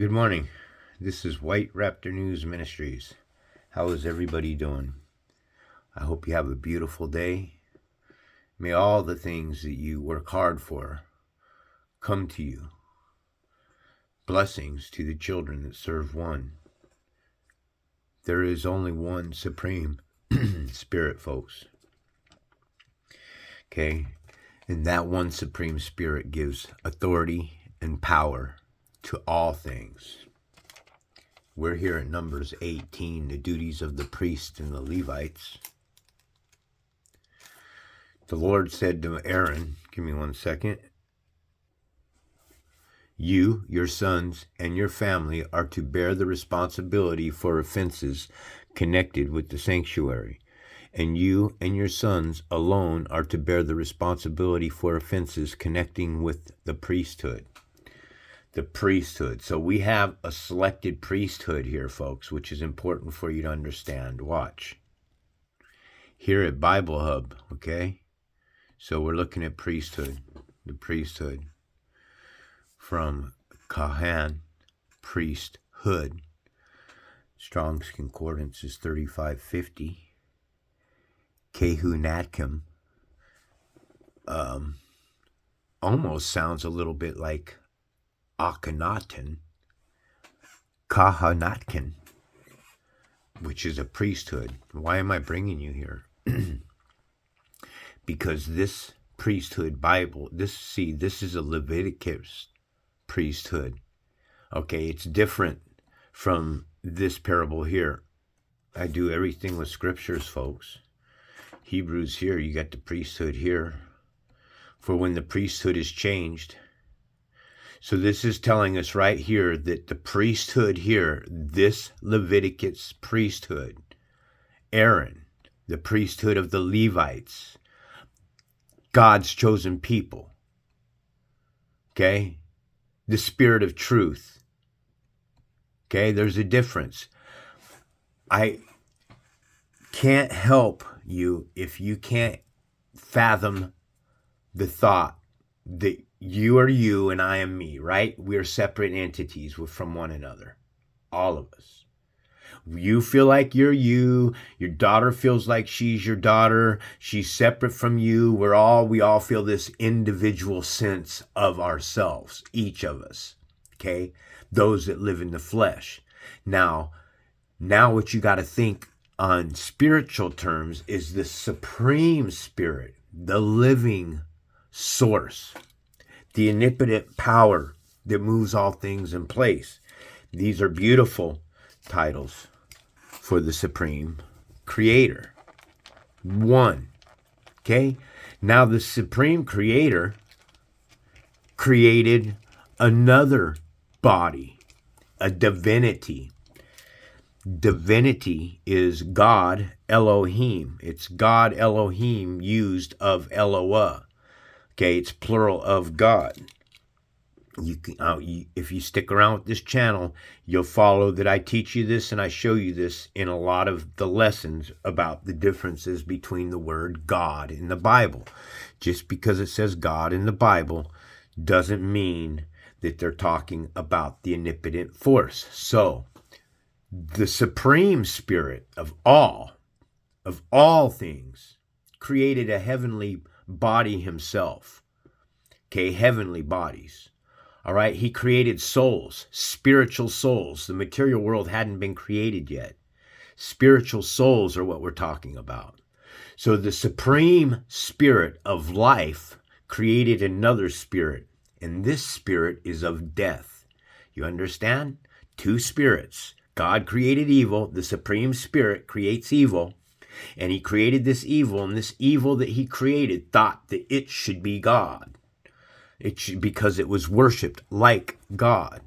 Good morning. This is White Raptor News Ministries. How is everybody doing? I hope you have a beautiful day. May all the things that you work hard for come to you. Blessings to the children that serve one. There is only one supreme spirit, folks. Okay? And that one supreme spirit gives authority and power to all things. We're here at Numbers 18, the duties of the priest and the Levites. The Lord said to Aaron, give me 1 second. You, your sons, and your family are to bear the responsibility for offenses connected with the sanctuary. And you and your sons alone are to bear the responsibility for offenses connecting with the priesthood. The priesthood. So we have a selected priesthood here, folks, which is important for you to understand. Watch. Here at Bible Hub, okay? So we're looking at priesthood. The priesthood. From Kahan, priesthood. Strong's Concordance is 3550. Kehunatkim. Almost sounds a little bit like Akhenaten, Kahanatkin, which is a priesthood. Why am I bringing you here? Because this priesthood Bible, this is a Leviticus priesthood. Okay, it's different from this parable here. I do everything with scriptures, folks. Hebrews here, you got the priesthood here. For when the priesthood is changed. So this is telling us right here that the priesthood here, this Leviticus priesthood, Aaron, the priesthood of the Levites, God's chosen people, okay? The spirit of truth, okay? There's a difference. I can't help you if you can't fathom the thought that you are you and I am me, right? We're separate entities from one another. All of us. You feel like you're you. Your daughter feels like she's your daughter. She's separate from you. We all feel this individual sense of ourselves, each of us. Okay? Those that live in the flesh. Now what you got to think on spiritual terms is the supreme spirit, the living source, the omnipotent power that moves all things in place. These are beautiful titles for the supreme creator. One. Okay? Now the supreme creator created another body, a divinity. Divinity is God Elohim. It's God Elohim used of Eloah. Okay, it's plural of God. You can, if you stick around with this channel, you'll follow that I teach you this and I show you this in a lot of the lessons about the differences between the word God in the Bible. Just because it says God in the Bible doesn't mean that they're talking about the omnipotent force. So, the supreme spirit of all things, created a heavenly body himself. Okay, heavenly bodies. All right, he created souls, spiritual souls. The material world hadn't been created yet. Spiritual souls are what we're talking about. So the supreme spirit of life created another spirit, and this spirit is of death. You understand? Two spirits. God created evil. The supreme spirit creates evil. And he created this evil, and this evil that he created thought that it should be God. Because it was worshipped like God.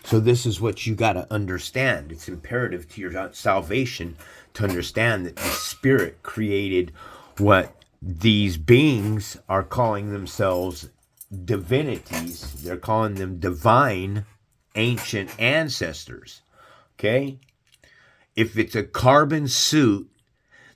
So this is what you got to understand. It's imperative to your salvation to understand that the Spirit created what these beings are calling themselves divinities. They're calling them divine ancient ancestors. Okay? If it's a carbon suit,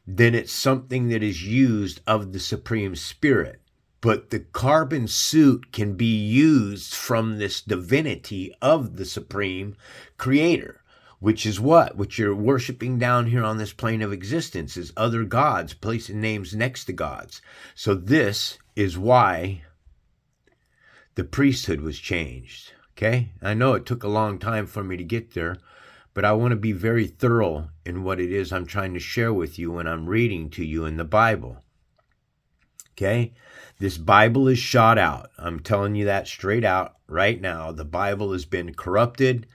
then it's something that is used of the Supreme Spirit. but the carbon suit can be used from this divinity of the supreme creator, which is what you're worshiping down here on this plane of existence, is other gods, placing names next to gods. So this is why the priesthood was changed. Okay, I know it took a long time for me to get there, but I want to be very thorough in what it is I'm trying to share with you when I'm reading to you in the Bible. Okay, this Bible is shot out. I'm telling you that straight out right now. The Bible has been corrupted,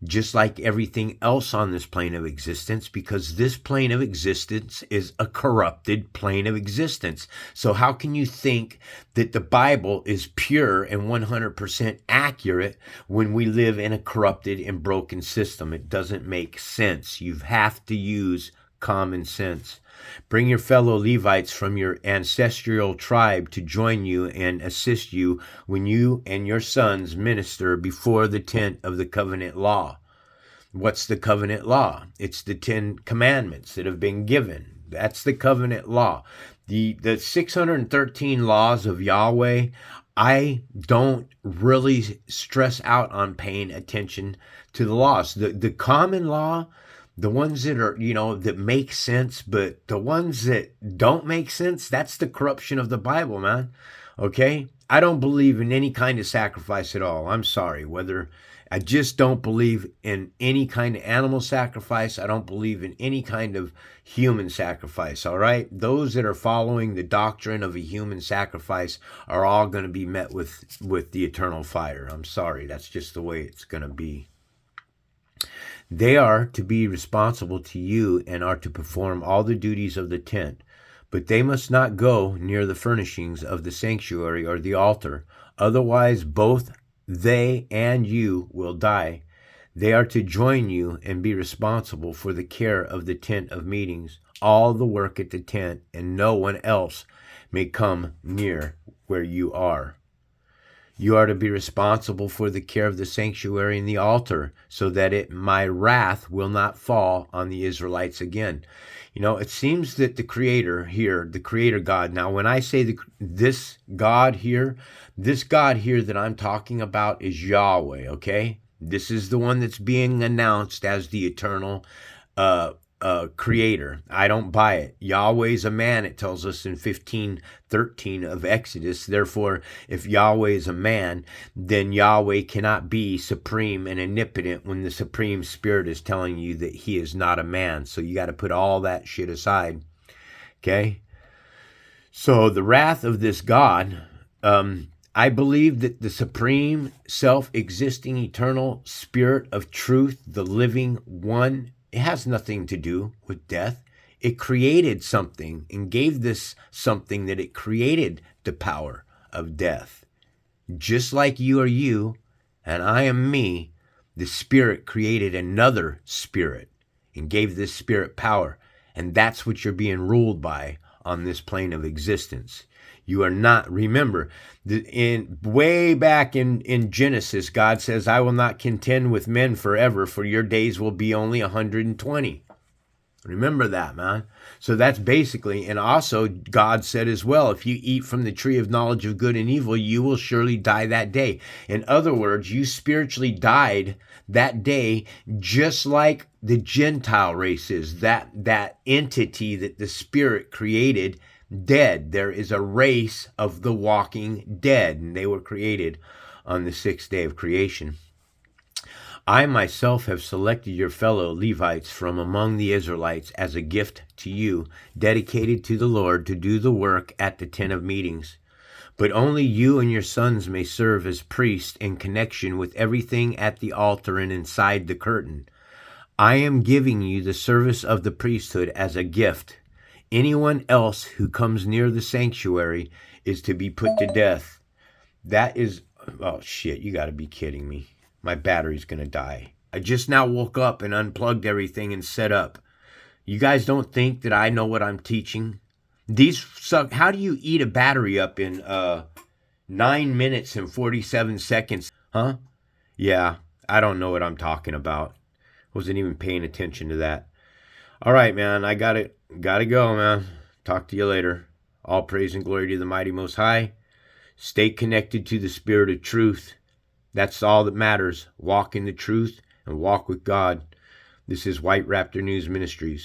just like everything else on this plane of existence, because this plane of existence is a corrupted plane of existence. So how can you think that the Bible is pure and 100% accurate when we live in a corrupted and broken system? It doesn't make sense. You have to use common sense. Bring your fellow Levites from your ancestral tribe to join you and assist you when you and your sons minister before the tent of the covenant law. What's the covenant law? It's the 10 commandments that have been given. That's the covenant law. The 613 laws of Yahweh, I don't really stress out on paying attention to the laws. The common law, the ones that are, that make sense, but the ones that don't make sense, that's the corruption of the Bible, man. Okay? I don't believe in any kind of sacrifice at all. I'm sorry. I just don't believe in any kind of animal sacrifice. I don't believe in any kind of human sacrifice, all right? Those that are following the doctrine of a human sacrifice are all going to be met with the eternal fire. I'm sorry. That's just the way it's going to be. They are to be responsible to you and are to perform all the duties of the tent, but they must not go near the furnishings of the sanctuary or the altar. Otherwise, both they and you will die. They are to join you and be responsible for the care of the tent of meetings, all the work at the tent, and no one else may come near where you are. You are to be responsible for the care of the sanctuary and the altar, so that my wrath will not fall on the Israelites again. It seems that the Creator here, the Creator God, now when I say this God here that I'm talking about is Yahweh, okay? This is the one that's being announced as the eternal Creator. I don't buy it. Yahweh's a man, it tells us in 15:13 of Exodus. Therefore, if Yahweh is a man, then Yahweh cannot be supreme and omnipotent when the Supreme Spirit is telling you that he is not a man. So you got to put all that shit aside. Okay? So the wrath of this God, I believe that the supreme, self-existing, eternal Spirit of truth, the living one, it has nothing to do with death. It created something and gave this something that it created the power of death. Just like you are you and I am me, the Spirit created another spirit and gave this spirit power. And that's what you're being ruled by on this plane of existence. You are not, remember, way back in Genesis, God says, I will not contend with men forever, for your days will be only 120. Remember that, man. So that's basically, and also God said as well, if you eat from the tree of knowledge of good and evil, you will surely die that day. In other words, you spiritually died that day, just like the Gentile races, that entity that the Spirit created dead. There is a race of the walking dead, and they were created on the sixth day of creation. I myself have selected your fellow Levites from among the Israelites as a gift to you, dedicated to the Lord to do the work at the tent of meetings. But only you and your sons may serve as priests in connection with everything at the altar and inside the curtain. I am giving you the service of the priesthood as a gift. Anyone else who comes near the sanctuary is to be put to death. That is, oh shit, you gotta be kidding me. My battery's gonna die. I just now woke up and unplugged everything and set up. You guys don't think that I know what I'm teaching? These suck. How do you eat a battery up in 9 minutes and 47 seconds? Huh? Yeah, I don't know what I'm talking about. Wasn't even paying attention to that. All right, man, Gotta go, man. Talk to you later. All praise and glory to the mighty Most High. Stay connected to the Spirit of truth. That's all that matters. Walk in the truth and walk with God. This is White Raptor News Ministries.